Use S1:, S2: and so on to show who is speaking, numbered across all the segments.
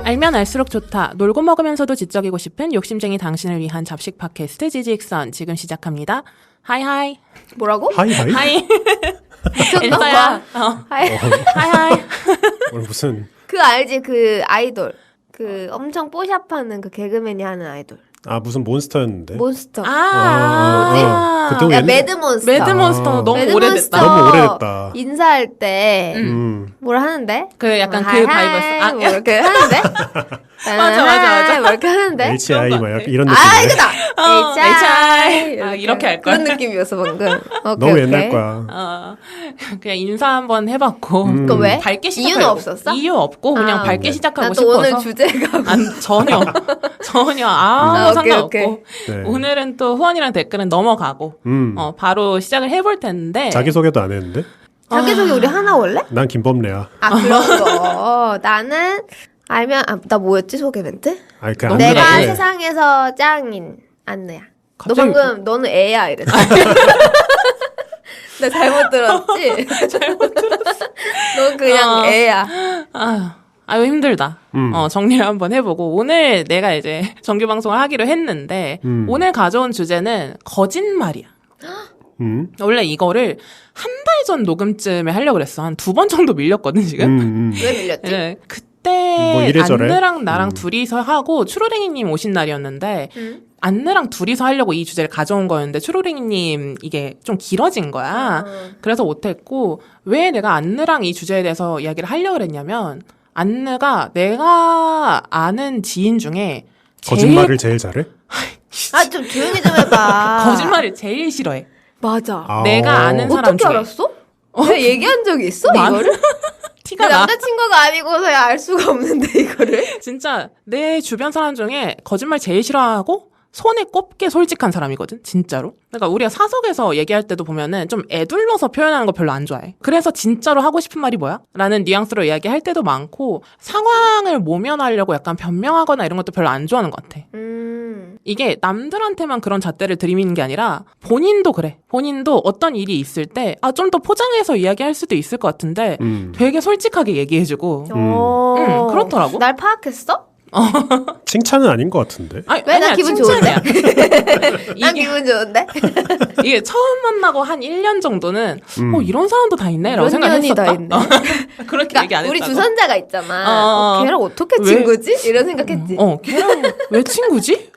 S1: 알면 알수록 좋다. 놀고 먹으면서도 지적이고 싶은 욕심쟁이 당신을 위한 잡식 팟캐스트 지지익선 지금 시작합니다. 하이하이.
S2: 뭐라고?
S3: 하이하이?
S1: 하이.
S2: 미쳤나
S1: 인사야.
S2: 봐. 하이.
S1: 하이하이.
S3: 오늘 무슨
S2: 그 알지? 그 아이돌. 그 엄청 뽀샵하는 그 개그맨이 하는 아이돌.
S3: 무슨 몬스터였는데.
S2: 몬스터.
S3: 그때
S2: 야,
S3: 옛날-
S2: 매드몬스터.
S1: 매드몬스터 너무
S2: 매드몬스터.
S1: 오래됐다.
S3: 너무 오래됐다.
S2: 인사할 때 뭘 하는데?
S1: 그 약간 그
S2: 하이하이
S1: 바이브였어.
S2: 뭐 이렇게 하는데?
S1: 맞아.
S2: 뭐 이렇게 하는데?
S3: HI
S1: 그런
S3: 막
S1: 것
S3: 이런
S2: 아,
S3: 느낌이네.
S2: 이거다! HI.
S1: 이렇게 할 거야.
S2: 그런 느낌이었어, 방금. 오케이,
S3: 너무
S2: 오케이.
S3: 옛날 거야.
S1: 그냥 인사 한번 해봤고
S2: 그거 왜?
S1: 밝게 시작하고
S2: 이유는 없었어?
S1: 이유 없고 그냥
S2: 아,
S1: 밝게 시작하고
S2: 난 또
S1: 싶어서
S2: 오늘 주제가
S1: 전혀 아무
S2: 오케이,
S1: 상관없고
S2: 오케이.
S3: 네.
S1: 오늘은 또 후원이랑 댓글은 넘어가고 바로 시작을 해볼 텐데
S3: 자기소개도 안 했는데?
S2: 자기소개 우리 하나 원래?
S3: 난 김범래야.
S2: 그런 거. 나는 알면 나 뭐였지 소개 멘트?
S3: 그
S1: 너무
S2: 내가
S1: 그래.
S2: 세상에서 짱인 안느야. 너
S1: 갑자기-
S2: 방금 너는 애야 이랬어. 나 잘못 들었지? 잘못 들었어. 너 그냥 애야.
S1: 아유 힘들다. 정리를 한번 해보고 오늘 내가 이제 정규 방송을 하기로 했는데 오늘 가져온 주제는 거짓말이야. 원래 이거를 한 달 전 녹음쯤에 하려고 그랬어. 한 2번 정도 밀렸거든 지금.
S2: 왜 밀렸지?
S1: 네, 그때
S3: 뭐 이래저래?
S1: 안느랑 나랑 둘이서 하고 추로랭이님 오신 날이었는데 안느랑 둘이서 하려고 이 주제를 가져온 거였는데 추로랭이님 이게 좀 길어진 거야. 그래서 못했고 왜 내가 안느랑 이 주제에 대해서 이야기를 하려고 그랬냐면 안느가 내가 아는 지인 중에
S3: 거짓말을 제일 잘해?
S2: 좀 조용히 좀 해봐.
S1: 거짓말을 제일 싫어해.
S2: 맞아.
S1: 내가 아는 사람
S2: 어떻게
S1: 중에.
S2: 알았어? 왜 얘기한 적이 있어
S1: 많아.
S2: 이거를?
S1: 티가
S2: 내
S1: 나.
S2: 남자친구가 아니고서야 알 수가 없는데 이거를?
S1: 진짜 내 주변 사람 중에 거짓말 제일 싫어하고 손에 꼽게 솔직한 사람이거든 진짜로. 그러니까 우리가 사석에서 얘기할 때도 보면은 좀 애둘러서 표현하는 거 별로 안 좋아해. 그래서 진짜로 하고 싶은 말이 뭐야? 라는 뉘앙스로 이야기할 때도 많고 상황을 모면하려고 약간 변명하거나 이런 것도 별로 안 좋아하는 것 같아. 이게 남들한테만 그런 잣대를 들이미는 게 아니라 본인도 그래. 본인도 어떤 일이 있을 때 좀 더 포장해서 이야기할 수도 있을 것 같은데 되게 솔직하게 얘기해주고 그렇더라고.
S2: 날 파악했어?
S3: 칭찬은 아닌 것 같은데?
S2: 왜? 나 기분 좋은데? 난
S1: 이게,
S2: 기분 좋은데?
S1: 이게 처음 만나고 한 1년 정도는 이런 사람도 다 있네 라고
S2: 이런 년이
S1: 생각했었다.
S2: 다 있네.
S1: 그렇게 얘기 안 했다고.
S2: 우리 주선자가 있잖아. 걔랑 어떻게
S1: 왜?
S2: 친구지? 이런 생각했지.
S1: 걔랑 왜 친구지?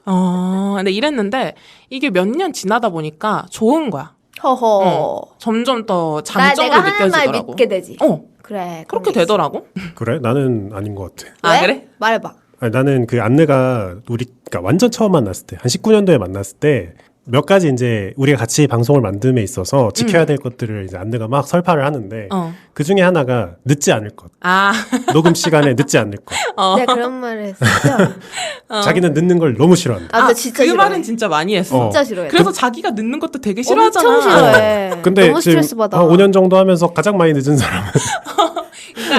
S1: 근데 이랬는데 이게 몇 년 지나다 보니까 좋은 거야.
S2: 허허.
S1: 점점 더
S2: 내가
S1: 장점으로
S2: 하는 말
S1: 느껴지더라고.
S2: 믿게 되지. 그래.
S1: 그렇게
S2: 그런 게
S1: 되더라고.
S3: 그래? 나는 아닌 것 같아.
S2: 있어. 왜?
S1: 그래?
S2: 말해봐.
S3: 나는 그 안내가 그러니까 완전 처음 만났을 때, 한 19년도에 만났을 때, 몇 가지 이제 우리가 같이 방송을 만듦에 있어서 지켜야 될 것들을 이제 안내가 막 설파를 하는데, 그 중에 하나가 늦지 않을 것. 녹음 시간에 늦지 않을 것.
S2: 내가 그런 말을 했었죠.
S3: 자기는 늦는 걸 너무 싫어한다.
S2: 나 진짜
S1: 그
S2: 싫어해.
S1: 말은 진짜 많이 했어.
S2: 진짜 싫어해.
S1: 그래서 자기가 늦는 것도 되게 싫어하잖아.
S2: 엄청 싫어해.
S3: 근데
S2: 너무
S3: 지금
S2: 스트레스 받아.
S3: 한 5년 정도 하면서 가장 많이 늦은 사람은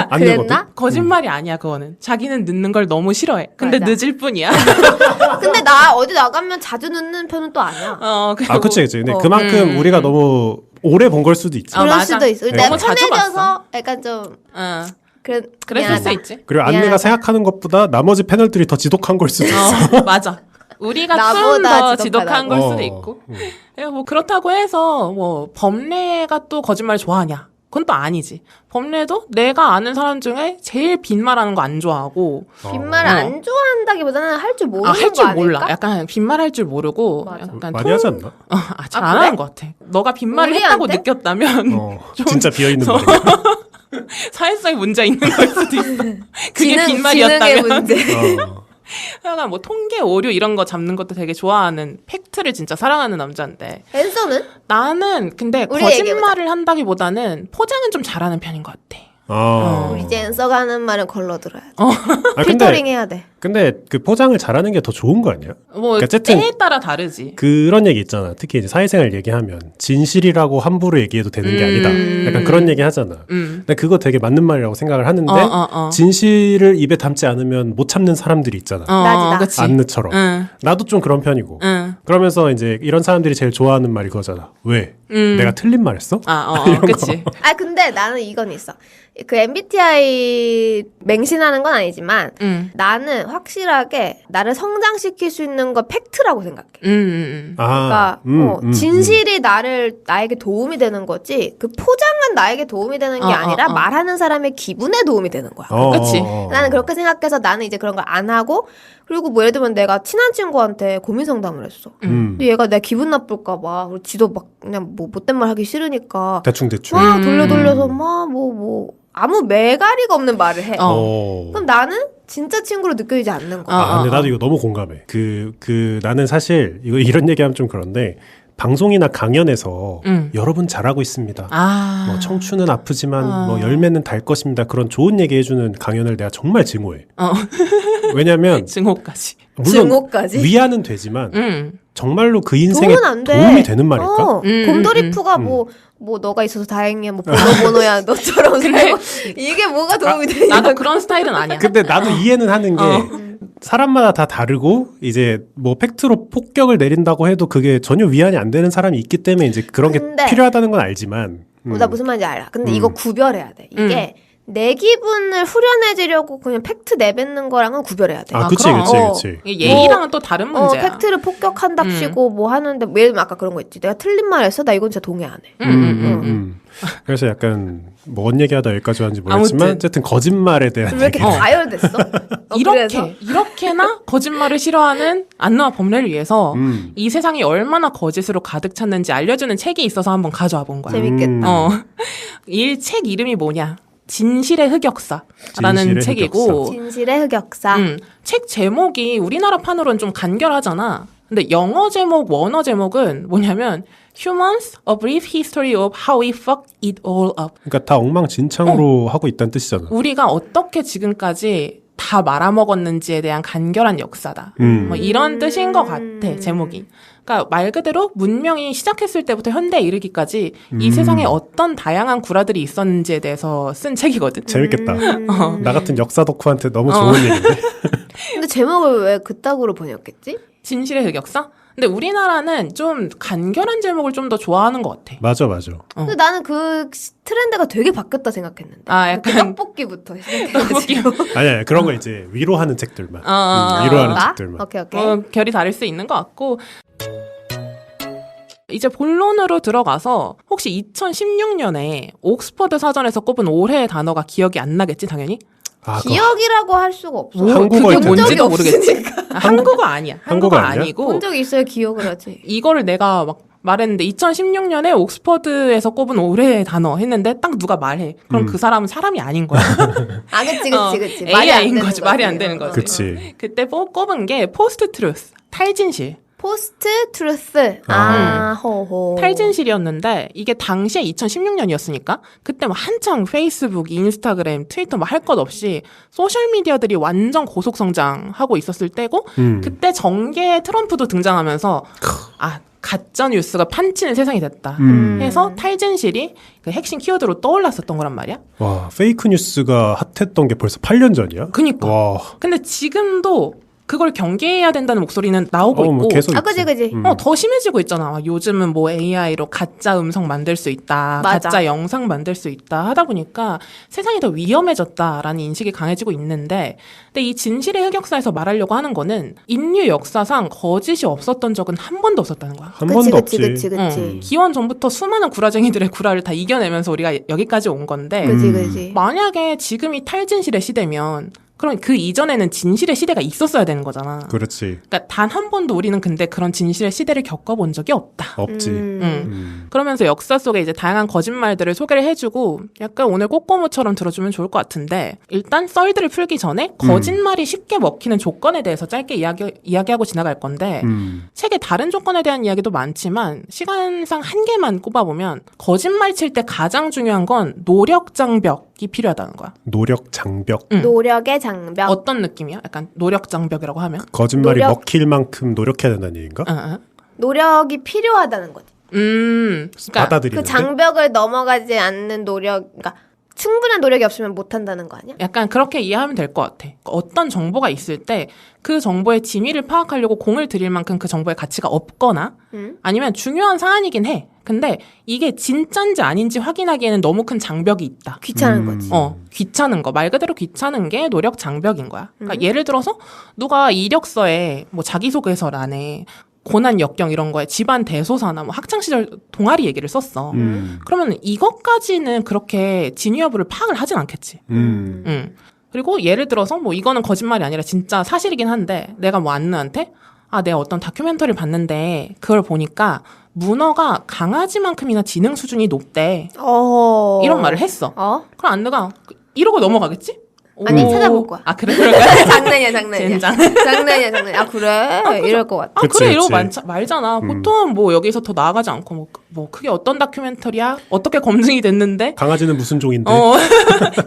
S3: 안
S2: 그랬나?
S3: 되거든.
S1: 거짓말이 아니야 그거는. 자기는 늦는 걸 너무 싫어해. 근데
S2: 맞아.
S1: 늦을 뿐이야.
S2: 근데 나 어디 나가면 자주 늦는 편은 또 아니야.
S1: 그리고
S3: 그치. 근데 그만큼 우리가 너무 오래 본 걸 수도 있지.
S2: 그럴
S1: 맞아.
S2: 수도 있어.
S3: 네.
S2: 내가
S1: 너무 자주
S2: 편해져서 약간 좀
S1: 그랬을
S2: 미안하다.
S1: 수 있지.
S3: 그리고
S2: 미안하다.
S3: 안내가 생각하는 것보다 나머지 패널들이 더 지독한 걸 수도 있어.
S1: 맞아. 우리가 좀
S2: 나보다
S1: 더
S2: 지독하다고.
S1: 지독한 걸 수도 있고. 뭐 그렇다고 해서 뭐 범례가 또 거짓말 좋아하냐? 그건 또 아니지. 범례도 내가 아는 사람 중에 제일 빈말하는 거 안 좋아하고.
S2: 빈말을 안 좋아한다기보다는 할 줄 모르는
S1: 할
S2: 거
S1: 줄
S2: 아닐까?
S1: 몰라. 약간 빈말할 줄 모르고.
S2: 맞아.
S1: 약간
S3: 많이 하지 않나?
S1: 잘 안 하는 것 같아. 너가 빈말을 했다고
S2: 우리한테?
S1: 느꼈다면
S3: 진짜 비어있는 말이야.
S1: 사회성에 문제 있는 걸 수도 있어. 그게
S2: 지능의
S1: 빈말이었다면.
S2: 문제.
S1: 약간 뭐 통계 오류 이런 거 잡는 것도 되게 좋아하는 팩트를 진짜 사랑하는 남자인데
S2: 앤서는?
S1: 나는 근데
S2: 우리
S1: 거짓말을 한다기보다는 포장은 좀 잘하는 편인 것 같아.
S2: 우리 이제 앤서가 하는 말은 걸러 들어야 돼.
S3: 근데
S2: 필터링 해야 돼.
S3: 근데 그 포장을 잘하는 게 더 좋은 거 아니야?
S1: 뭐
S3: 그러니까 어쨌든
S1: 때에 따라 다르지.
S3: 그런 얘기 있잖아. 특히 이제 사회생활 얘기하면 진실이라고 함부로 얘기해도 되는 게 아니다. 약간 그런 얘기 하잖아. 근데 그거 되게 맞는 말이라고 생각을 하는데 진실을 입에 담지 않으면 못 참는 사람들이 있잖아.
S2: 나지, 나.
S1: 그치.
S3: 안느처럼. 나도 좀 그런 편이고. 그러면서 이제 이런 사람들이 제일 좋아하는 말이 그거잖아. 왜? 내가 틀린 말 했어?
S1: 그치.
S2: 근데 나는 이건 있어. 그 MBTI 맹신하는 건 아니지만 나는 확실하게 나를 성장시킬 수 있는 건 팩트라고 생각해. 그러니까 진실이 나에게 도움이 되는 거지 그 포장은 나에게 도움이 되는 게 아니라 말하는 사람의 기분에 도움이 되는 거야.
S1: 그치.
S2: 나는 그렇게 생각해서 나는 이제 그런 걸 안 하고 그리고 뭐 예를 들면 내가 친한 친구한테 고민 상담을 했어. 근데 얘가 내 기분 나쁠까 봐. 그리고 지도 막 그냥 뭐 못된 말 하기 싫으니까
S3: 대충.
S2: 막 돌려서 막 아무 매가리가 없는 말을 해. 그럼 나는 진짜 친구로 느껴지지 않는 거야.
S3: 근데 나도 이거 너무 공감해. 나는 사실 이런 얘기하면 좀 그런데 방송이나 강연에서 여러분 잘하고 있습니다. 뭐 청춘은 아프지만 뭐 열매는 달 것입니다. 그런 좋은 얘기 해주는 강연을 내가 정말 증오해. 왜냐면
S1: 증오까지.
S3: 물론
S2: 증오까지?
S3: 위안은 되지만 정말로 그 인생에 도움이 되는 말일까?
S2: 곰돌이프가 뭐 너가 있어서 다행이야 뭐 번호야 너처럼 살고 이게 뭐가 도움이 되냐.
S1: 나도 그런 스타일은 아니야.
S3: 근데 나도 이해는 하는 게 사람마다 다 다르고 이제 뭐 팩트로 폭격을 내린다고 해도 그게 전혀 위안이 안 되는 사람이 있기 때문에 이제 그런 게 필요하다는 건 알지만
S2: 나 무슨 말인지 알아. 근데 이거 구별해야 돼. 이게 내 기분을 후련해지려고 그냥 팩트 내뱉는 거랑은 구별해야 돼.
S3: 그치.
S1: 예의랑은 또 다른 문제야.
S2: 팩트를 폭격한답시고 뭐 하는데 예를 들면 아까 그런 거 있지. 내가 틀린 말 했어? 나 이건 진짜 동의 안 해.
S3: 그래서 약간 뭔 얘기하다 여기까지 왔는지 모르겠지만 어쨌든 거짓말에 대한
S2: 왜 이렇게 가열됐어?
S1: 이렇게나 거짓말을 싫어하는 안누와 범례를 위해서 이 세상이 얼마나 거짓으로 가득 찼는지 알려주는 책이 있어서 한번 가져와 본 거야.
S2: 재밌겠다.
S1: 이 책 이름이 뭐냐? 진실의 흑역사라는 책이고
S2: 진실의 흑역사.
S1: 책 제목이 우리나라 판으로는 좀 간결하잖아. 근데 영어 제목, 원어 제목은 뭐냐면 Humans, a brief history of how we fucked it all up.
S3: 그러니까 다 엉망진창으로 하고 있다는 뜻이잖아.
S1: 우리가 어떻게 지금까지 다 말아먹었는지에 대한 간결한 역사다. 뭐 이런 뜻인 것 같아, 제목이. 그러니까 말 그대로 문명이 시작했을 때부터 현대에 이르기까지 이 세상에 어떤 다양한 구라들이 있었는지에 대해서 쓴 책이거든.
S3: 재밌겠다. 나 같은 역사 덕후한테 너무 좋은 얘기인데.
S2: 근데 제목을 왜 그따구로 번역했지?
S1: 진실의 흑역사? 근데 우리나라는 좀 간결한 제목을 좀 더 좋아하는 것 같아.
S3: 맞아.
S2: 근데 나는 그 트렌드가 되게 바뀌었다 생각했는데.
S1: 약간
S2: 떡볶이부터 시작해가지고.
S3: 아니야, 그런 거 이제 위로하는 책들만. 위로하는 책들만.
S2: 오케이.
S1: 결이 다를 수 있는 것 같고. 이제 본론으로 들어가서 혹시 2016년에 옥스퍼드 사전에서 꼽은 올해의 단어가 기억이 안 나겠지, 당연히?
S2: 기억이라고 할 수가 없어.
S3: 한국어에
S1: 그게 뭔지도 모르겠지. 한국어 아니야. 한국어
S3: 아니야?
S1: 아니고.
S2: 본 적이 있어야 기억을 하지.
S1: 이거를 내가 막 말했는데 2016년에 옥스퍼드에서 꼽은 올해의 단어 했는데 딱 누가 말해. 그럼 그 사람은 사람이 아닌 거야.
S2: 그치.
S1: AI인 거지. 말이 안 되는 거지.
S3: 그치.
S1: 그때 꼽은 게 포스트 트루스, 탈진실.
S2: 포스트 트루스. 호호.
S1: 탈진실이었는데 이게 당시에 2016년이었으니까 그때 뭐 한창 페이스북, 인스타그램, 트위터 뭐 할 것 없이 소셜 미디어들이 완전 고속 성장하고 있었을 때고 그때 정계의 트럼프도 등장하면서 가짜 뉴스가 판치는 세상이 됐다. 해서 탈진실이 그 핵심 키워드로 떠올랐었던 거란 말이야.
S3: 와, 페이크 뉴스가 핫했던 게 벌써 8년 전이야?
S1: 그니까.
S3: 와.
S1: 근데 지금도 그걸 경계해야 된다는 목소리는 나오고 있고.
S3: 계속
S2: 그지.
S1: 더 심해지고 있잖아. 요즘은 뭐 AI로 가짜 음성 만들 수 있다.
S2: 맞아.
S1: 가짜 영상 만들 수 있다. 하다 보니까 세상이 더 위험해졌다라는 인식이 강해지고 있는데 근데 이 진실의 흑역사에서 말하려고 하는 거는 인류 역사상 거짓이 없었던 적은 한 번도 없었다는 거야.
S3: 한 번도 없지.
S2: 그치.
S1: 기원 전부터 수많은 구라쟁이들의 구라를 다 이겨내면서 우리가 여기까지 온 건데
S2: 그치.
S1: 만약에 지금이 탈진실의 시대면 그럼 그 이전에는 진실의 시대가 있었어야 되는 거잖아.
S3: 그렇지.
S1: 그러니까 단 한 번도 우리는 근데 그런 진실의 시대를 겪어본 적이 없다.
S3: 없지.
S1: 그러면서 역사 속에 이제 다양한 거짓말들을 소개를 해주고 약간 오늘 꼬꼬무처럼 들어주면 좋을 것 같은데 일단 썰들을 풀기 전에 거짓말이 쉽게 먹히는 조건에 대해서 짧게 이야기하고 지나갈 건데 책의 다른 조건에 대한 이야기도 많지만 시간상 한 개만 꼽아보면 거짓말 칠 때 가장 중요한 건 노력 장벽 장벽이 필요하다는 거야.
S3: 노력 장벽?
S2: 노력의 장벽.
S1: 어떤 느낌이야? 약간 노력 장벽이라고 하면?
S3: 거짓말이 먹힐 만큼 노력해야 된다는 얘기인가?
S2: 노력이 필요하다는 거지.
S1: 그러니까
S3: 받아들이는데?
S2: 그 장벽을 넘어가지 않는 노력, 그러니까 충분한 노력이 없으면 못한다는 거 아니야?
S1: 약간 그렇게 이해하면 될 것 같아. 어떤 정보가 있을 때 그 정보의 진위를 파악하려고 공을 들일 만큼 그 정보의 가치가 없거나 아니면 중요한 사안이긴 해. 근데 이게 진짠지 아닌지 확인하기에는 너무 큰 장벽이 있다.
S2: 귀찮은 거지.
S1: 귀찮은 거. 말 그대로 귀찮은 게 노력 장벽인 거야. 그러니까 예를 들어서 누가 이력서에 뭐 자기소개서란에 고난 역경 이런 거에 집안 대소사나 뭐 학창시절 동아리 얘기를 썼어. 그러면 이것까지는 그렇게 진위 여부를 파악을 하진 않겠지. 그리고 예를 들어서 뭐 이거는 거짓말이 아니라 진짜 사실이긴 한데 내가 뭐 안느한테 내가 어떤 다큐멘터리를 봤는데 그걸 보니까 문어가 강아지만큼이나 지능 수준이 높대. 이런 말을 했어. 그럼 안느가 이러고 넘어가겠지?
S2: 아니 찾아볼 거야.
S1: 그래? 그럴 거야?
S2: 장난이야.
S1: 젠장.
S2: 장난이야. 그래? 이럴 것 같아.
S1: 그래 이러고 말잖아. 보통 뭐 여기서 더 나아가지 않고 뭐 그게 어떤 다큐멘터리야? 어떻게 검증이 됐는데?
S3: 강아지는 무슨 종인데?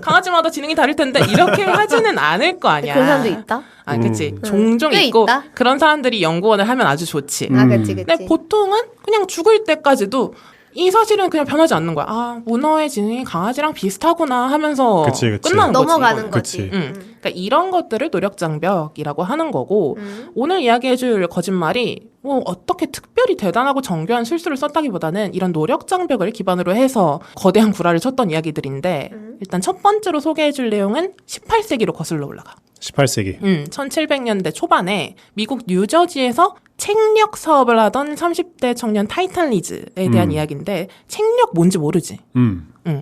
S1: 강아지마다 지능이 다를 텐데 이렇게 하지는 않을 거 아니야.
S2: 그런 사람도 있다?
S1: 그치. 종종 있고
S2: 있다?
S1: 그런 사람들이 연구원을 하면 아주 좋지.
S2: 그치.
S1: 근데 보통은 그냥 죽을 때까지도 이 사실은 그냥 변하지 않는 거야. 문어의 지능이 강아지랑 비슷하구나 하면서
S3: 그치.
S1: 끝나는 거지.
S2: 넘어가는 거지.
S1: 그러니까 이런 것들을 노력장벽이라고 하는 거고 오늘 이야기해줄 거짓말이 뭐 어떻게 특별히 대단하고 정교한 술수를 썼다기보다는 이런 노력장벽을 기반으로 해서 거대한 구라를 쳤던 이야기들인데 일단 첫 번째로 소개해줄 내용은 18세기로 거슬러 올라가.
S3: 18세기.
S1: 1700년대 초반에 미국 뉴저지에서 책력 사업을 하던 30대 청년 타이탄 리즈에 대한 이야기인데 책력 뭔지 모르지?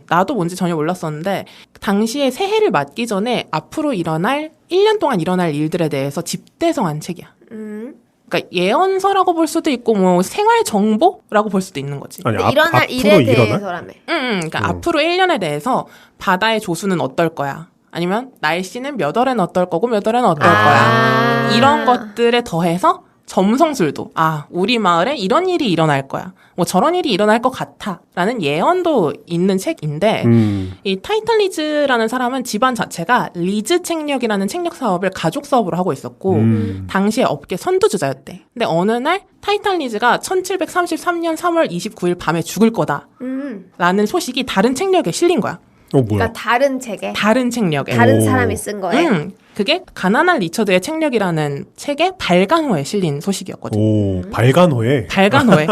S1: 나도 뭔지 전혀 몰랐었는데 당시에 새해를 맞기 전에 앞으로 1년 동안 일어날 일들에 대해서 집대성한 책이야. 그러니까 예언서라고 볼 수도 있고 뭐 생활 정보라고 볼 수도 있는 거지.
S3: 아니,
S2: 일어날 일에 대해서라며.
S1: 그러니까 앞으로 1년에 대해서 바다의 조수는 어떨 거야? 아니면 날씨는 몇 월엔 어떨 거고 몇 월엔 어떨 거야. 이런 것들에 더해서 점성술도 우리 마을에 이런 일이 일어날 거야. 뭐 저런 일이 일어날 것 같아. 라는 예언도 있는 책인데 이 타이탄 리즈라는 사람은 집안 자체가 리즈 책력이라는 책력 사업을 가족 사업으로 하고 있었고 당시에 업계 선두주자였대. 근데 어느 날 타이탄 리즈가 1733년 3월 29일 밤에 죽을 거다. 라는 소식이 다른 책력에 실린 거야.
S3: 뭐야?
S2: 그러니까 다른 책에
S1: 다른 책력에
S2: 다른 사람이 쓴 거예요.
S1: 그게 가난한 리처드의 책력이라는 책의 발간호에 실린 소식이었거든.
S3: 발간호에?
S1: 발간호에.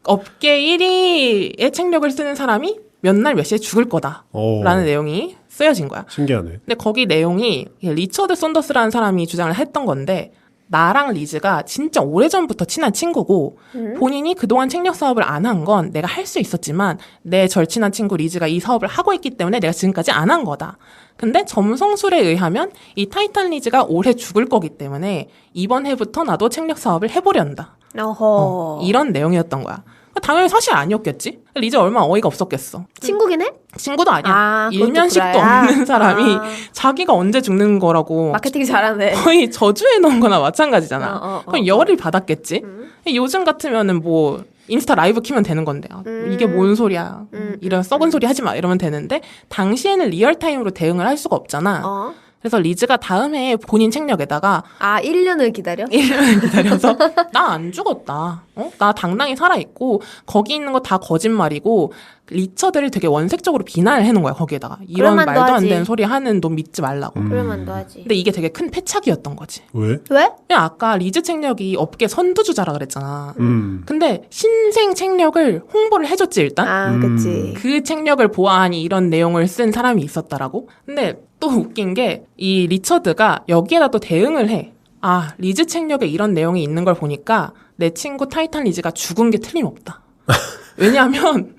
S1: 업계 1위의 책력을 쓰는 사람이 몇 날 몇 시에 죽을 거다라는 내용이 쓰여진 거야.
S3: 신기하네.
S1: 근데 거기 내용이 리처드 썬더스라는 사람이 주장을 했던 건데 나랑 리즈가 진짜 오래전부터 친한 친구고 본인이 그동안 책력 사업을 안 한 건 내가 할 수 있었지만 내 절친한 친구 리즈가 이 사업을 하고 있기 때문에 내가 지금까지 안 한 거다. 근데 점성술에 의하면 이 타이탄 리즈가 올해 죽을 거기 때문에 이번 해부터 나도 책력 사업을 해보련다. 이런 내용이었던 거야. 당연히 사실 아니었겠지? 리즈 얼마나 어이가 없었겠어.
S2: 친구긴 해?
S1: 친구도 아니야. 일면식도 없는 사람이 자기가 언제 죽는 거라고
S2: 마케팅 잘하네.
S1: 거의 저주해 놓은 거나 마찬가지잖아. 그럼 열을 받았겠지? 요즘 같으면은 뭐 인스타 라이브 키면 되는 건데 이게 뭔 소리야. 이런 썩은 소리 하지 마 이러면 되는데 당시에는 리얼타임으로 대응을 할 수가 없잖아. 그래서 리즈가 다음 해에 본인 책력에다가
S2: 1년을 기다려?
S1: 1년을 기다려서 나 안 죽었다. 나 당당히 살아있고 거기 있는 거 다 거짓말이고 리처드를 되게 원색적으로 비난을 해놓은 거야. 거기에다가 이런 말도 안 되는 소리 하는 놈 믿지 말라고.
S2: 그럴만도 하지.
S1: 근데 이게 되게 큰 패착이었던 거지.
S3: 왜?
S1: 그냥 아까 리즈 책력이 업계 선두주자라 그랬잖아. 근데 신생 책력을 홍보를 해줬지 일단.
S2: 그치.
S1: 그 책력을 보아하니 이런 내용을 쓴 사람이 있었다라고. 근데 또 웃긴 게 이 리처드가 여기에다 또 대응을 해. 리즈 책력에 이런 내용이 있는 걸 보니까 내 친구 타이탄 리즈가 죽은 게 틀림없다. 왜냐하면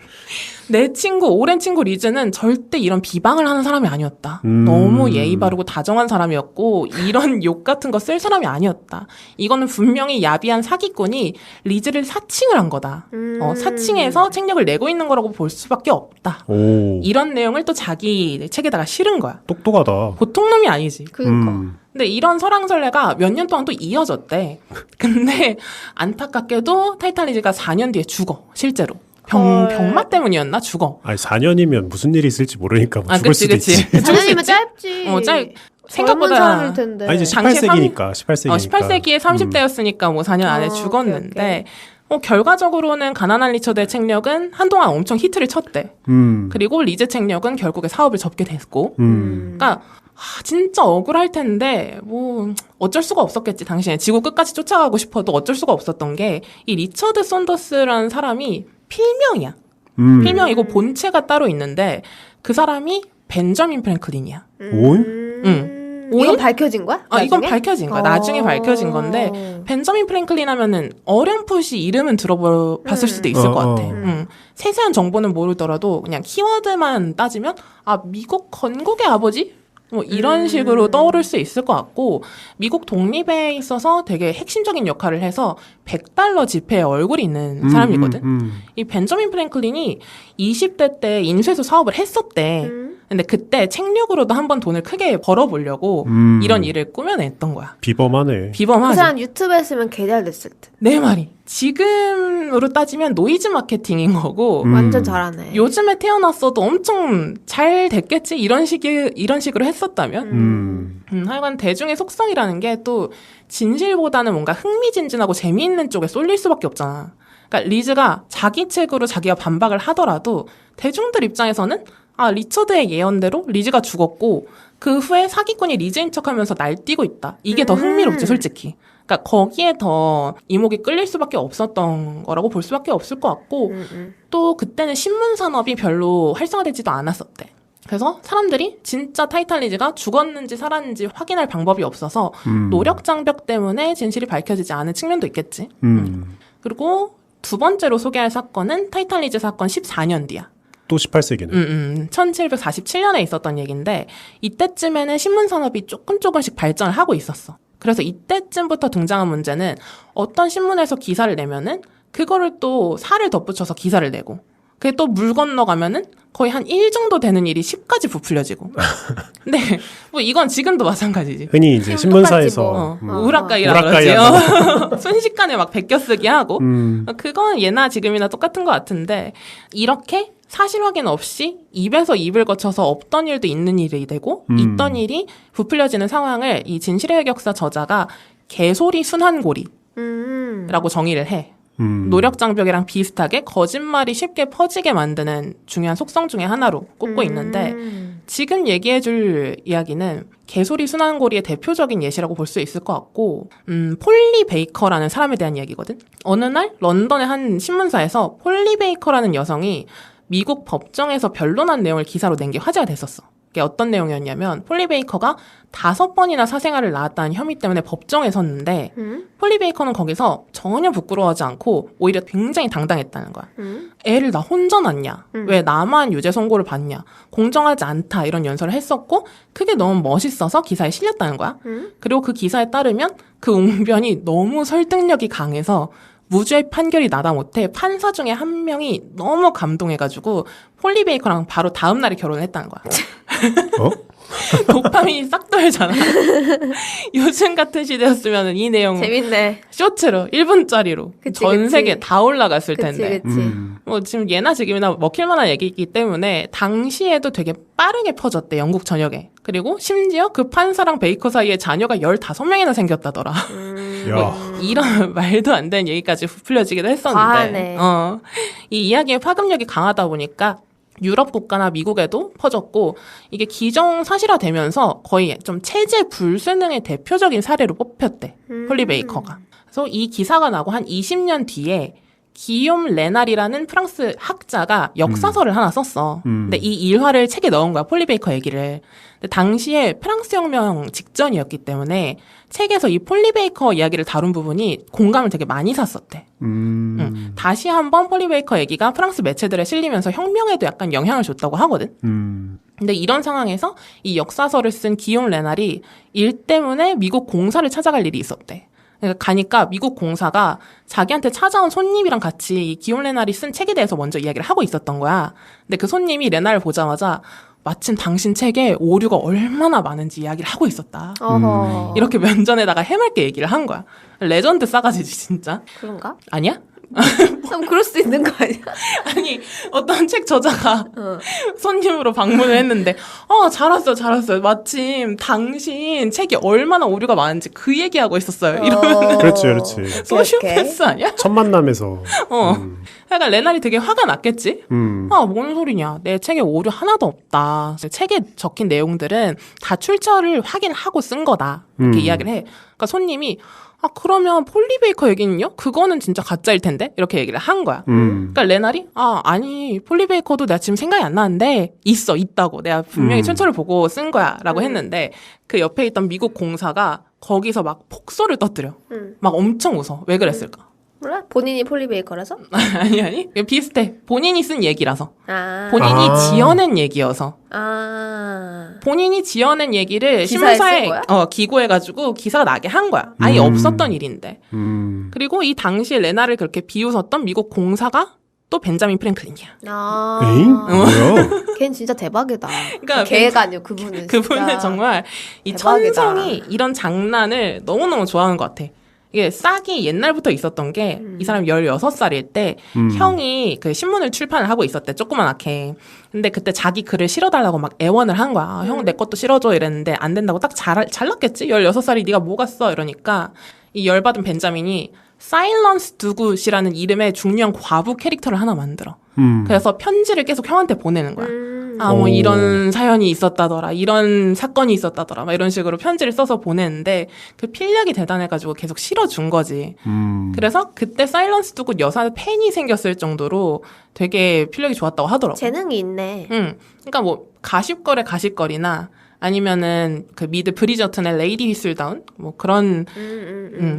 S1: 내 친구, 오랜 친구 리즈는 절대 이런 비방을 하는 사람이 아니었다. 너무 예의 바르고 다정한 사람이었고 이런 욕 같은 거 쓸 사람이 아니었다. 이거는 분명히 야비한 사기꾼이 리즈를 사칭을 한 거다. 사칭해서 책력을 내고 있는 거라고 볼 수밖에 없다. 이런 내용을 또 자기 책에다가 실은 거야.
S3: 똑똑하다.
S1: 보통 놈이 아니지.
S2: 그러니까.
S1: 근데 이런 설왕설래가 몇 년 동안 또 이어졌대. 근데 안타깝게도 타이탄 리즈가 4년 뒤에 죽어. 실제로. 병맛 때문이었나? 죽어.
S3: 아니 4년이면 무슨 일이 있을지 모르니까 뭐 죽을 수도 있지.
S2: 4년이면 짧지.
S1: 생각보다
S2: 텐데.
S3: 아니 이제 18세기니까
S1: 18세기에 30대였으니까 뭐 4년 안에 죽었는데 오케이. 결과적으로는 가난한 리처드의 책력은 한동안 엄청 히트를 쳤대. 그리고 리즈 책력은 결국에 사업을 접게 됐고. 그러니까 진짜 억울할 텐데 뭐 어쩔 수가 없었겠지. 당시에 지구 끝까지 쫓아가고 싶어도 어쩔 수가 없었던 게 이 리처드 썬더스라는 사람이 필명이야. 필명이고 본체가 따로 있는데 그 사람이 벤저민 프랭클린이야.
S2: 이건 밝혀진 거야?
S1: 이건 밝혀진 거야. 나중에 밝혀진 건데 벤저민 프랭클린 하면은 어렴풋이 이름은 들어봤을 수도 있을 것 같아. 세세한 정보는 모르더라도 그냥 키워드만 따지면 미국 건국의 아버지? 뭐 이런 식으로 떠오를 수 있을 것 같고 미국 독립에 있어서 되게 핵심적인 역할을 해서 $100 지폐에 얼굴이 있는 사람이거든. 이 벤저민 프랭클린이 20대 때 인쇄소 사업을 했었대. 근데 그때 책력으로도 한번 돈을 크게 벌어보려고 이런 일을 꾸며냈던 거야.
S3: 비범하네.
S2: 그 사람 유튜브 했으면 개잘 됐을 듯.
S1: 내 말이. 지금으로 따지면 노이즈 마케팅인 거고.
S2: 완전 잘하네.
S1: 요즘에 태어났어도 엄청 잘 됐겠지? 이런 식으로 했었다면? 하여간 대중의 속성이라는 게 또 진실보다는 뭔가 흥미진진하고 재미있는 쪽에 쏠릴 수밖에 없잖아. 그러니까 리즈가 자기 책으로 자기가 반박을 하더라도 대중들 입장에서는 리처드의 예언대로 리즈가 죽었고 그 후에 사기꾼이 리즈인 척하면서 날뛰고 있다. 이게 더 흥미롭지 솔직히. 그러니까 거기에 더 이목이 끌릴 수밖에 없었던 거라고 볼 수밖에 없을 것 같고 또 그때는 신문 산업이 별로 활성화되지도 않았었대. 그래서 사람들이 진짜 타이탄 리즈가 죽었는지 살았는지 확인할 방법이 없어서 노력 장벽 때문에 진실이 밝혀지지 않은 측면도 있겠지. 그리고 두 번째로 소개할 사건은 타이탄 리즈 사건 14년 뒤야.
S3: 또 18세기네.
S1: 1747년에 있었던 얘기인데 이때쯤에는 신문 산업이 조금씩 발전을 하고 있었어. 그래서 이때쯤부터 등장한 문제는 어떤 신문에서 기사를 내면은 그거를 또 살을 덧붙여서 기사를 내고 그게 또 물 건너가면은 거의 한 1 정도 되는 일이 10까지 부풀려지고. 근데 뭐 이건 지금도 마찬가지지.
S3: 흔히 이제 신문사에서
S1: 우라카이라고 그러지. 순식간에 막 베껴쓰기 하고. 그건 예나 지금이나 똑같은 것 같은데 이렇게 사실 확인 없이 입에서 입을 거쳐서 없던 일도 있는 일이 되고 있던 일이 부풀려지는 상황을 이 진실의 흑역사 저자가 개소리 순환고리라고 정의를 해. 노력 장벽이랑 비슷하게 거짓말이 쉽게 퍼지게 만드는 중요한 속성 중에 하나로 꼽고 있는데 지금 얘기해줄 이야기는 개소리 순환고리의 대표적인 예시라고 볼 수 있을 것 같고 폴리 베이커라는 사람에 대한 이야기거든. 어느 날 런던의 한 신문사에서 폴리 베이커라는 여성이 미국 법정에서 변론한 내용을 기사로 낸 게 화제가 됐었어. 그게 어떤 내용이었냐면 폴리 베이커가 5번이나 사생아를 낳았다는 혐의 때문에 법정에 섰는데 폴리 베이커는 거기서 전혀 부끄러워하지 않고 오히려 굉장히 당당했다는 거야. 애를 나 혼자 낳냐? 왜 나만 유죄 선고를 받냐? 공정하지 않다 이런 연설을 했었고 그게 너무 멋있어서 기사에 실렸다는 거야. 그리고 그 기사에 따르면 그 웅변이 너무 설득력이 강해서 무죄 판결이 나다 못해 판사 중에 한 명이 너무 감동해가지고 폴리 베이커랑 바로 다음 날에 결혼을 했다는 거야. 도파민이 싹 돌잖아. 요즘 같은 시대였으면 이 내용
S2: 재밌네.
S1: 쇼츠로 1분짜리로 전 세계 다 올라갔을 텐데. 뭐 지금 예나 지금이나 먹힐 만한 얘기이기 때문에 당시에도 되게 빠르게 퍼졌대. 영국 전역에. 그리고 심지어 그 판사랑 베이커 사이에 자녀가 15명이나 생겼다더라. 뭐 이런 말도 안 되는 얘기까지 부풀려지기도 했었는데. 이 이야기의 파급력이 강하다 보니까 유럽 국가나 미국에도 퍼졌고 이게 기정사실화되면서 거의 좀 체제 불순응의 대표적인 사례로 뽑혔대. 폴리 베이커가. 그래서 이 기사가 나고 한 20년 뒤에 기욤 레날이라는 프랑스 학자가 역사서를 하나 썼어. 근데 이 일화를 책에 넣은 거야. 폴리 베이커 얘기를. 근데 당시에 프랑스 혁명 직전이었기 때문에 책에서 이 폴리 베이커 이야기를 다룬 부분이 공감을 되게 많이 샀었대. 다시 한번 폴리 베이커 얘기가 프랑스 매체들에 실리면서 혁명에도 약간 영향을 줬다고 하거든. 근데 이런 상황에서 이 역사서를 쓴 기욤 레날이 일 때문에 미국 공사를 찾아갈 일이 있었대. 그러니까 가니까 미국 공사가 자기한테 찾아온 손님이랑 같이 이 기욤 레날이 쓴 책에 대해서 먼저 이야기를 하고 있었던 거야. 근데 그 손님이 레날을 보자마자 마침 당신 책에 오류가 얼마나 많은지 이야기를 하고 있었다. 이렇게 면전에다가 해맑게 얘기를 한 거야. 레전드 싸가지지 진짜.
S2: 그런가?
S1: 아니야?
S2: 그럴 수 있는 거 아니야?
S1: 아니 어떤 책 저자가 손님으로 방문을 했는데 잘 왔어요. 마침 당신 책이 얼마나 오류가 많은지 그 얘기하고 있었어요. 이러면
S3: 그렇지.
S1: 소시오패스 아니야?
S3: 첫 만남에서.
S1: 그러니까 레날이 되게 화가 났겠지? 뭔 소리냐. 내 책에 오류 하나도 없다. 책에 적힌 내용들은 다 출처를 확인하고 쓴 거다. 이렇게 이야기를 해. 그러니까 손님이 그러면 폴리 베이커 얘기는요? 그거는 진짜 가짜일 텐데? 이렇게 얘기를 한 거야. 그러니까 레날이 아니 폴리 베이커도 내가 지금 생각이 안 나는데 있다고. 내가 분명히 출처를 보고 쓴 거야 라고 했는데 그 옆에 있던 미국 공사가 거기서 막 폭소를 터뜨려. 막 엄청 웃어. 왜 그랬을까?
S2: 몰라? 본인이 폴리베이커라서?
S1: 아니 비슷해. 본인이 쓴 얘기라서. 본인이 지어낸 얘기여서. 본인이 지어낸 얘기를 신문사에 기고해가지고 기사가 나게 한 거야. 아예 없었던 일인데. 그리고 이 당시에 레나를 그렇게 비웃었던 미국 공사가 또 벤자민 프랭클린이야.
S3: 에잉? 뭐야?
S2: 걔는 진짜 대박이다.
S1: 그러니까
S2: 걔가 아니고 그분은
S1: 정말 이
S2: 대박이다.
S1: 천성이 이런 장난을 너무너무 좋아하는 것 같아. 이게 싹이 옛날부터 있었던 게 이 사람이 16살일 때 형이 그 신문을 출판을 하고 있었대. 조그만하게. 근데 그때 자기 글을 실어달라고 막 애원을 한 거야. 형 내 것도 실어줘 이랬는데 안 된다고 딱 잘났겠지? 16살이 네가 뭐가 써? 이러니까 이 열받은 벤자민이 사일런스 두굿이라는 이름의 중요한 과부 캐릭터를 하나 만들어. 그래서 편지를 계속 형한테 보내는 거야. 뭐 이런 사연이 있었다더라. 이런 사건이 있었다더라. 막 이런 식으로 편지를 써서 보내는데 그 필력이 대단해가지고 계속 실어준 거지. 그래서 그때 사일런스 두굿 여사 팬이 생겼을 정도로 되게 필력이 좋았다고 하더라고.
S2: 재능이 있네.
S1: 그러니까 뭐 가십거리나 아니면은 그 미드 브리저튼의 레이디 휘슬다운 뭐 그런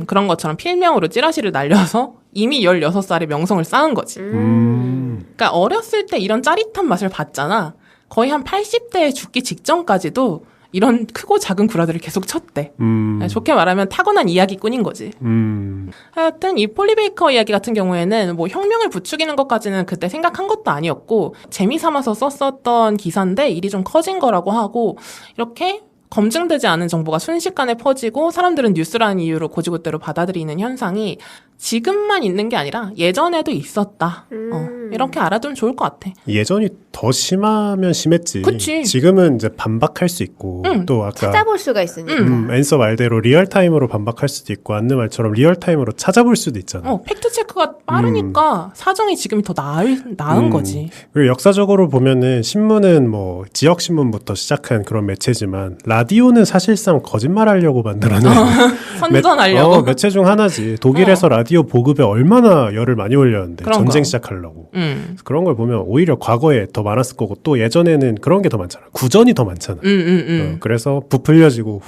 S1: 그런 것처럼 필명으로 찌라시를 날려서 이미 16살의 명성을 쌓은 거지. 그러니까 어렸을 때 이런 짜릿한 맛을 봤잖아. 거의 한 80대에 죽기 직전까지도 이런 크고 작은 구라들을 계속 쳤대. 좋게 말하면 타고난 이야기꾼인 거지. 하여튼 이 폴리 베이커 이야기 같은 경우에는 뭐 혁명을 부추기는 것까지는 그때 생각한 것도 아니었고 재미삼아서 썼었던 기사인데 일이 좀 커진 거라고 하고 이렇게 검증되지 않은 정보가 순식간에 퍼지고 사람들은 뉴스라는 이유로 고지고대로 받아들이는 현상이 지금만 있는 게 아니라 예전에도 있었다. 이렇게 알아두면 좋을 것 같아.
S3: 예전이 더 심하면 심했지.
S1: 그치.
S3: 지금은 이제 반박할 수 있고 또 아까
S2: 찾아볼 수가 있으니까.
S3: 앤서 말대로 리얼타임으로 반박할 수도 있고 안느 말처럼 리얼타임으로 찾아볼 수도 있잖아.
S1: 팩트 체크가 빠르니까 사정이 지금이 더 나은 거지.
S3: 그리고 역사적으로 보면은 신문은 뭐 지역 신문부터 시작한 그런 매체지만 라디오는 사실상 거짓말하려고 만들어낸
S1: 선전하려고
S3: 매체 중 하나지. 독일에서 라디오 보급에 얼마나 열을 많이 올렸는데 전쟁 시작하려고. 그런 걸 보면 오히려 과거에 더 많았을 거고 또 예전에는 그런 게 더 많잖아. 구전이 더 많잖아. 그래서 부풀려지고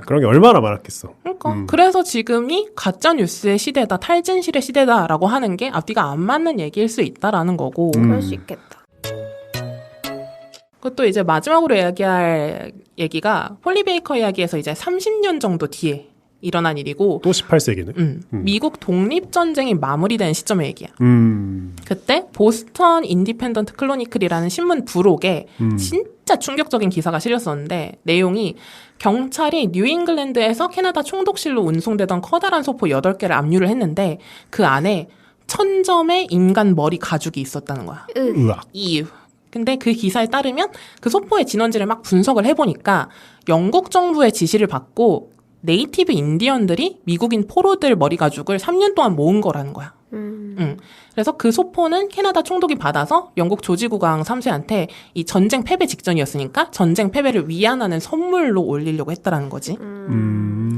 S3: 그런 게 얼마나 많았겠어.
S1: 그러니까 그래서 지금이 가짜 뉴스의 시대다, 탈진실의 시대다라고 하는 게 앞뒤가 안 맞는 얘기일 수 있다라는 거고.
S2: 그럴 수 있겠다.
S1: 그것도 이제 마지막으로 이야기할 얘기가 폴리 베이커 이야기에서 이제 30년 정도 뒤에 일어난 일이고
S3: 또 18세기네.
S1: 미국 독립전쟁이 마무리된 시점의 얘기야. 그때 보스턴 인디펜던트 클로니클이라는 신문 부록에 진짜 충격적인 기사가 실렸었는데 내용이 경찰이 뉴잉글랜드에서 캐나다 총독실로 운송되던 커다란 소포 8개를 압류를 했는데 그 안에 1000점의 인간 머리 가죽이 있었다는 거야.
S3: 으악.
S1: 이유. 근데 그 기사에 따르면 그 소포의 진원지를 막 분석을 해보니까 영국 정부의 지시를 받고 네이티브 인디언들이 미국인 포로들 머리 가죽을 3년 동안 모은 거라는 거야. 그래서 그 소포는 캐나다 총독이 받아서 영국 조지국왕 3세한테 이 전쟁 패배 직전이었으니까 전쟁 패배를 위안하는 선물로 올리려고 했다라는 거지.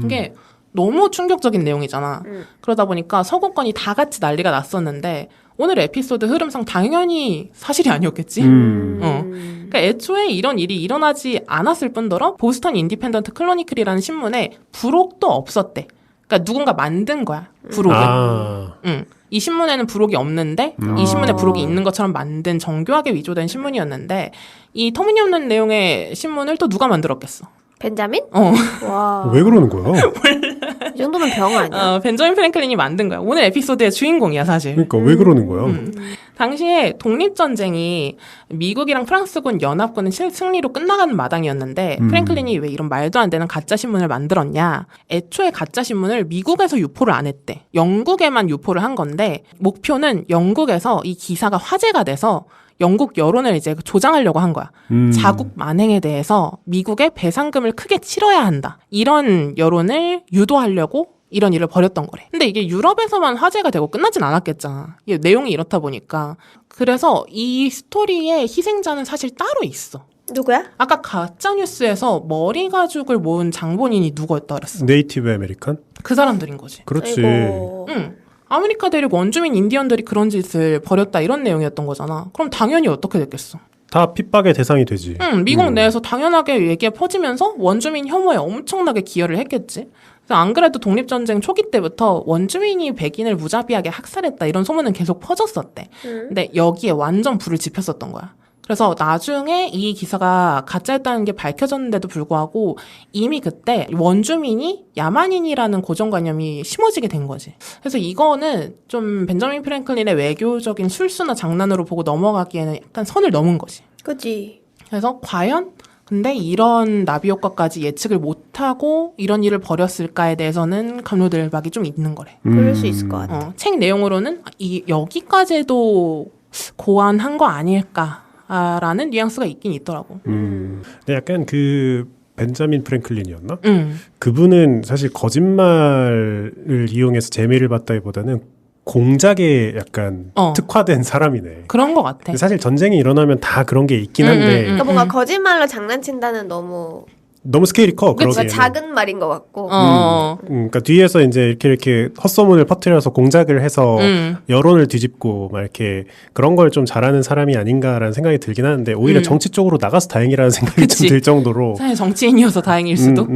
S1: 이게 너무 충격적인 내용이잖아. 그러다 보니까 서구권이 다 같이 난리가 났었는데 오늘 에피소드 흐름상 당연히 사실이 아니었겠지. 그러니까 애초에 이런 일이 일어나지 않았을 뿐더러 보스턴 인디펜던트 클로니클이라는 신문에 부록도 없었대. 그러니까 누군가 만든 거야, 부록을. 이 신문에는 부록이 없는데 이 신문에 부록이 있는 것처럼 만든 정교하게 위조된 신문이었는데 이 터무니없는 내용의 신문을 또 누가 만들었겠어?
S2: 벤자민?
S3: 와. 왜 그러는 거야?
S2: 이 정도면 병 아니야?
S1: 벤저민 프랭클린이 만든 거야. 오늘 에피소드의 주인공이야, 사실.
S3: 그러니까 왜 그러는 거야?
S1: 당시에 독립전쟁이 미국이랑 프랑스군 연합군의 승리로 끝나가는 마당이었는데 프랭클린이 왜 이런 말도 안 되는 가짜신문을 만들었냐. 애초에 가짜신문을 미국에서 유포를 안 했대. 영국에만 유포를 한 건데 목표는 영국에서 이 기사가 화제가 돼서 영국 여론을 이제 조장하려고 한 거야. 자국 만행에 대해서 미국에 배상금을 크게 치러야 한다. 이런 여론을 유도하려고 이런 일을 벌였던 거래. 근데 이게 유럽에서만 화제가 되고 끝나진 않았겠잖아. 이게 내용이 이렇다 보니까. 그래서 이 스토리의 희생자는 사실 따로 있어.
S2: 누구야?
S1: 아까 가짜뉴스에서 머리 가죽을 모은 장본인이 누구였다 그랬어?
S3: 네이티브 아메리칸?
S1: 그 사람들인 거지.
S3: 그렇지.
S1: 응. 아메리카 대륙 원주민 인디언들이 그런 짓을 벌였다 이런 내용이었던 거잖아. 그럼 당연히 어떻게 됐겠어?
S3: 다 핍박의 대상이 되지.
S1: 응. 미국 내에서 당연하게 얘기가 퍼지면서 원주민 혐오에 엄청나게 기여를 했겠지. 안 그래도 독립전쟁 초기 때부터 원주민이 백인을 무자비하게 학살했다 이런 소문은 계속 퍼졌었대. 근데 여기에 완전 불을 지폈었던 거야. 그래서 나중에 이 기사가 가짜였다는 게 밝혀졌는데도 불구하고 이미 그때 원주민이 야만인이라는 고정관념이 심어지게 된 거지. 그래서 이거는 좀 벤저민 프랭클린의 외교적인 술수나 장난으로 보고 넘어가기에는 약간 선을 넘은 거지.
S2: 그치.
S1: 그래서 과연 근데 이런 나비 효과까지 예측을 못하고 이런 일을 벌였을까에 대해서는 감로들박이 좀 있는 거래.
S2: 그럴 수 있을 것 같아.
S1: 책 내용으로는 여기까지도 고안한 거 아닐까라는 뉘앙스가 있긴 있더라고.
S3: 근데 약간 그 벤자민 프랭클린이었나? 그분은 사실 거짓말을 이용해서 재미를 봤다기보다는 공작에 약간 특화된 사람이네.
S1: 그런 것 같아.
S3: 사실 전쟁이 일어나면 다 그런 게 있긴 한데
S2: 그러니까 뭔가 거짓말로 장난친다는
S3: 너무 스케일이 커.
S2: 그러니까 작은 말인 것 같고.
S3: 그러니까 뒤에서 이제 이렇게 헛소문을 퍼뜨려서 공작을 해서 여론을 뒤집고 막 이렇게 그런 걸 좀 잘하는 사람이 아닌가라는 생각이 들긴 하는데 오히려 정치 쪽으로 나가서 다행이라는 생각이 좀 들 정도로.
S1: 사실 정치인이어서 다행일 수도.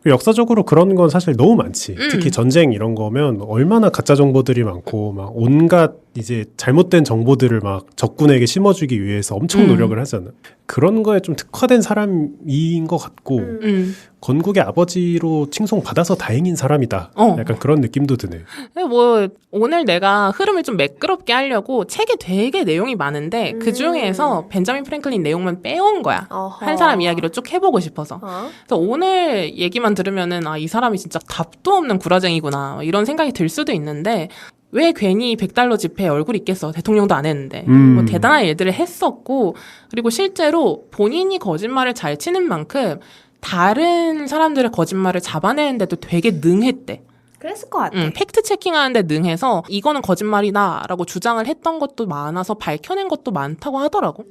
S3: 역사적으로 그런 건 사실 너무 많지. 특히 전쟁 이런 거면 얼마나 가짜 정보들이 많고 막 온갖 이제 잘못된 정보들을 막 적군에게 심어주기 위해서 엄청 노력을 하잖아. 그런 거에 좀 특화된 사람인 것 같고 건국의 아버지로 칭송받아서 다행인 사람이다. 약간 그런 느낌도 드네.
S1: 뭐 오늘 내가 흐름을 좀 매끄럽게 하려고 책에 되게 내용이 많은데 그 중에서 벤자민 프랭클린 내용만 빼온 거야. 한 사람 이야기로 쭉 해보고 싶어서. 그래서 오늘 얘기만 들으면은 이 사람이 진짜 답도 없는 구라쟁이구나 이런 생각이 들 수도 있는데 왜 괜히 $100 지폐에 얼굴이 있겠어. 대통령도 안 했는데. 뭐 대단한 일들을 했었고 그리고 실제로 본인이 거짓말을 잘 치는 만큼 다른 사람들의 거짓말을 잡아내는데도 되게 능했대.
S2: 그랬을 것 같아.
S1: 팩트 체킹하는데 능해서 이거는 거짓말이다 라고 주장을 했던 것도 많아서 밝혀낸 것도 많다고 하더라고.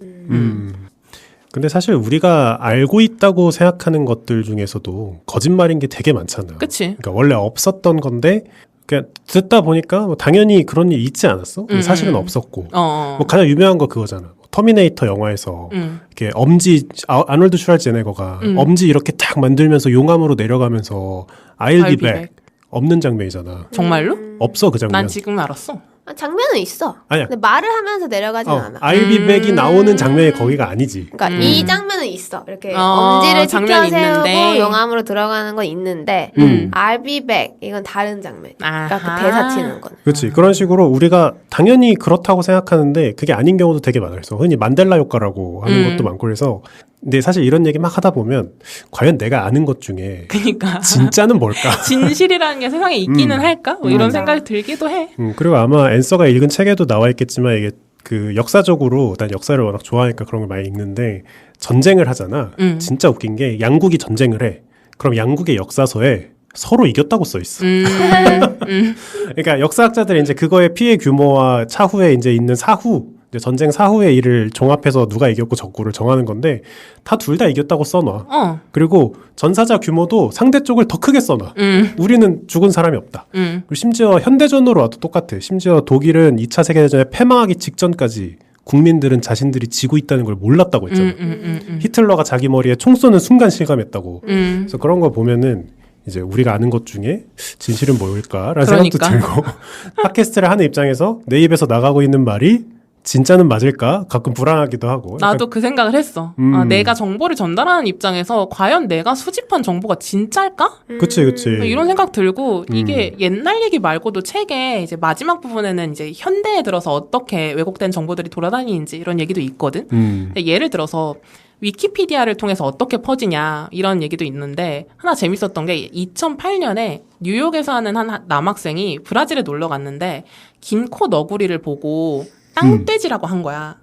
S3: 근데 사실 우리가 알고 있다고 생각하는 것들 중에서도 거짓말인 게 되게 많잖아.
S1: 그치.
S3: 그러니까 원래 없었던 건데 그냥 듣다 보니까 뭐 당연히 그런 일 있지 않았어? 사실은 없었고. 뭐 가장 유명한 거 그거잖아. 터미네이터 영화에서 이렇게 엄지 아놀드 슈왈제네거가 엄지 이렇게 딱 만들면서 용암으로 내려가면서 I'll be back 없는 장면이잖아.
S1: 정말로?
S3: 없어 그 장면.
S1: 난 지금 알았어.
S2: 장면은 있어.
S3: 아니야.
S2: 근데 말을 하면서 내려가진 않아.
S3: I'll be back이 나오는 장면이 거기가 아니지.
S2: 그러니까 이 장면은 있어. 이렇게 엄지를 치켜 세우고 용암으로 들어가는 건 있는데 I'll be back 이건 다른 장면. 그러니까 그 대사 치는 거는.
S3: 그렇지. 그런 식으로 우리가 당연히 그렇다고 생각하는데 그게 아닌 경우도 되게 많아요. 그래서 흔히 만델라 효과라고 하는 것도 많고 그래서 근데 사실 이런 얘기 막 하다 보면 과연 내가 아는 것 중에
S1: 그러니까
S3: 진짜는 뭘까?
S1: 진실이라는 게 세상에 있기는 할까? 뭐 이런 생각이 들기도 해.
S3: 그리고 아마 앤서가 읽은 책에도 나와 있겠지만 이게 그 역사적으로 난 역사를 워낙 좋아하니까 그런 걸 많이 읽는데 전쟁을 하잖아. 진짜 웃긴 게 양국이 전쟁을 해. 그럼 양국의 역사서에 서로 이겼다고 써 있어. 그러니까 역사학자들이 이제 그거의 피해 규모와 차후에 이제 있는 사후 전쟁 사후의 일을 종합해서 누가 이겼고 졌고를 정하는 건데 다 둘 다 이겼다고 써놔. 그리고 전사자 규모도 상대 쪽을 더 크게 써놔. 우리는 죽은 사람이 없다. 그리고 심지어 현대전으로 와도 똑같아. 심지어 독일은 2차 세계대전에 패망하기 직전까지 국민들은 자신들이 지고 있다는 걸 몰랐다고 했잖아. 히틀러가 자기 머리에 총 쏘는 순간 실감했다고. 그래서 그런 거 보면은 이제 우리가 아는 것 중에 진실은 뭘까라는 생각도 들고 팟캐스트를 하는 입장에서 내 입에서 나가고 있는 말이 진짜는 맞을까? 가끔 불안하기도 하고.
S1: 나도 그 생각을 했어. 내가 정보를 전달하는 입장에서 과연 내가 수집한 정보가 진짜일까?
S3: 그치.
S1: 이런 생각 들고 이게 옛날 얘기 말고도 책에 이제 마지막 부분에는 이제 현대에 들어서 어떻게 왜곡된 정보들이 돌아다니는지 이런 얘기도 있거든. 근데 예를 들어서 위키피디아를 통해서 어떻게 퍼지냐 이런 얘기도 있는데 하나 재밌었던 게 2008년에 뉴욕에서 하는 한 남학생이 브라질에 놀러 갔는데 긴코 너구리를 보고 땅돼지라고 한 거야.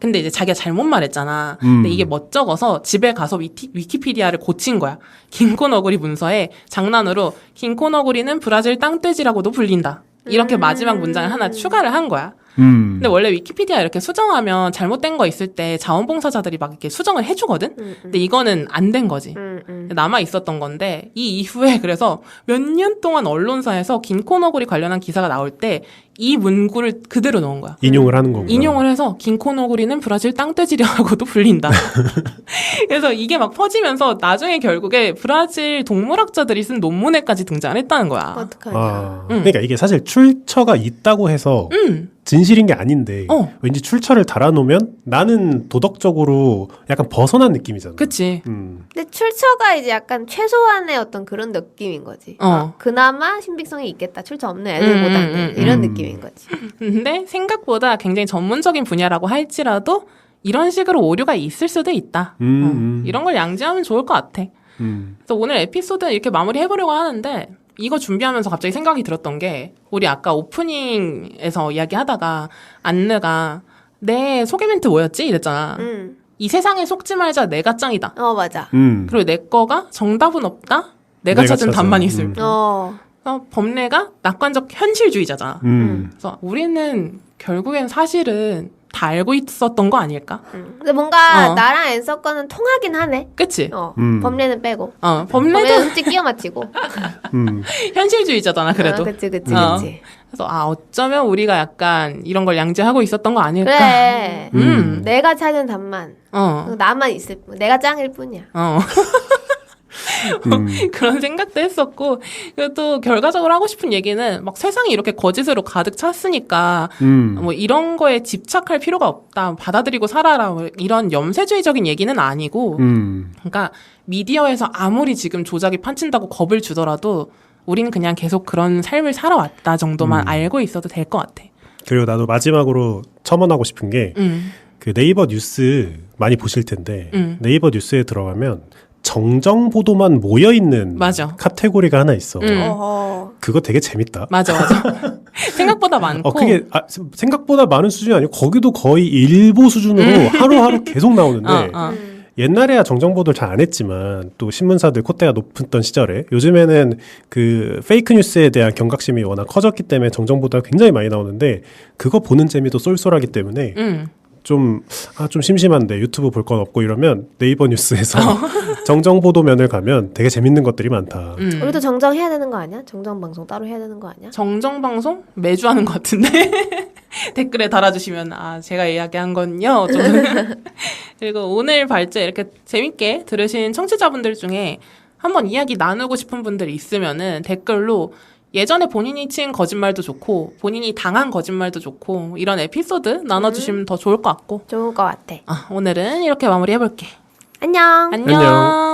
S1: 근데 이제 자기가 잘못 말했잖아. 근데 이게 멋쩍어서 집에 가서 위키피디아를 고친 거야. 긴코 너구리 문서에 장난으로 긴코 너구리는 브라질 땅돼지라고도 불린다. 이렇게 마지막 문장을 하나 추가를 한 거야. 근데 원래 위키피디아 이렇게 수정하면 잘못된 거 있을 때 자원봉사자들이 막 이렇게 수정을 해주거든? 근데 이거는 안 된 거지. 남아 있었던 건데, 이 이후에 그래서 몇 년 동안 언론사에서 긴코너구리 관련한 기사가 나올 때 이 문구를 그대로 넣은 거야.
S3: 인용을 하는 거구나.
S1: 인용을 해서 긴코너구리는 브라질 땅돼지라고도 불린다. 그래서 이게 막 퍼지면서 나중에 결국에 브라질 동물학자들이 쓴 논문에까지 등장을 했다는 거야.
S2: 어떡하냐.
S3: 그러니까 이게 사실 출처가 있다고 해서 진실인 게 아닌데 왠지 출처를 달아놓으면 나는 도덕적으로 약간 벗어난 느낌이잖아.
S1: 그치.
S2: 근데 출처가 이제 약간 최소한의 어떤 그런 느낌인 거지. 그나마 신빙성이 있겠다. 출처 없는 애들보다는 이런 느낌인 거지.
S1: 근데 생각보다 굉장히 전문적인 분야라고 할지라도 이런 식으로 오류가 있을 수도 있다. 이런 걸 양지하면 좋을 것 같아. 그래서 오늘 에피소드 이렇게 마무리해보려고 하는데 이거 준비하면서 갑자기 생각이 들었던 게 우리 아까 오프닝에서 이야기하다가 안느가 내 소개 멘트 뭐였지? 이랬잖아. 이 세상에 속지 말자 내가 짱이다.
S2: 맞아.
S1: 그리고 내 거가 정답은 없다. 내가 찾은 답만 있을 뿐. 범례가 낙관적 현실주의자잖아. 그래서 우리는 결국엔 사실은 다 알고 있었던 거 아닐까?
S2: 근데 뭔가 나랑 앤서 거는 통하긴 하네.
S1: 그치?
S2: 범례는 빼고.
S1: 범례도
S2: 솔직히 끼워 맞히고.
S1: 현실주의자잖아, 그래도.
S2: 그치.
S1: 그래서 어쩌면 우리가 약간 이런 걸 양지하고 있었던 거 아닐까?
S2: 그래. 내가 찾은 답만. 나만 있을 뿐. 내가 짱일 뿐이야.
S1: 그런 생각도 했었고, 그리고 또 결과적으로 하고 싶은 얘기는 막 세상이 이렇게 거짓으로 가득 찼으니까 뭐 이런 거에 집착할 필요가 없다, 받아들이고 살아라, 뭐 이런 염세주의적인 얘기는 아니고, 그러니까 미디어에서 아무리 지금 조작이 판친다고 겁을 주더라도 우리는 그냥 계속 그런 삶을 살아왔다 정도만 알고 있어도 될 것 같아.
S3: 그리고 나도 마지막으로 첨언하고 싶은 게 그 네이버 뉴스 많이 보실 텐데 네이버 뉴스에 들어가면 정정 보도만 모여 있는 카테고리가 하나 있어. 그거 되게 재밌다.
S1: 맞아. 생각보다 많고.
S3: 그게 생각보다 많은 수준이 아니고 거기도 거의 일보 수준으로 하루하루 계속 나오는데 옛날에야 정정 보도를 잘 안 했지만 또 신문사들 콧대가 높았던 시절에 요즘에는 그 페이크 뉴스에 대한 경각심이 워낙 커졌기 때문에 정정 보도가 굉장히 많이 나오는데 그거 보는 재미도 쏠쏠하기 때문에 좀 심심한데 유튜브 볼 건 없고 이러면 네이버 뉴스에서 정정보도면을 가면 되게 재밌는 것들이 많다.
S2: 우리도 정정해야 되는 거 아니야? 정정방송 따로 해야 되는 거 아니야?
S1: 정정방송? 매주 하는 것 같은데? 댓글에 달아주시면 제가 이야기한 건요. 그리고 오늘 발제 이렇게 재밌게 들으신 청취자분들 중에 한번 이야기 나누고 싶은 분들이 있으면은 댓글로 예전에 본인이 친 거짓말도 좋고 본인이 당한 거짓말도 좋고 이런 에피소드 나눠주시면 더 좋을 것 같고
S2: 좋을 것 같아.
S1: 오늘은 이렇게 마무리해볼게.
S2: 안녕.
S1: 안녕.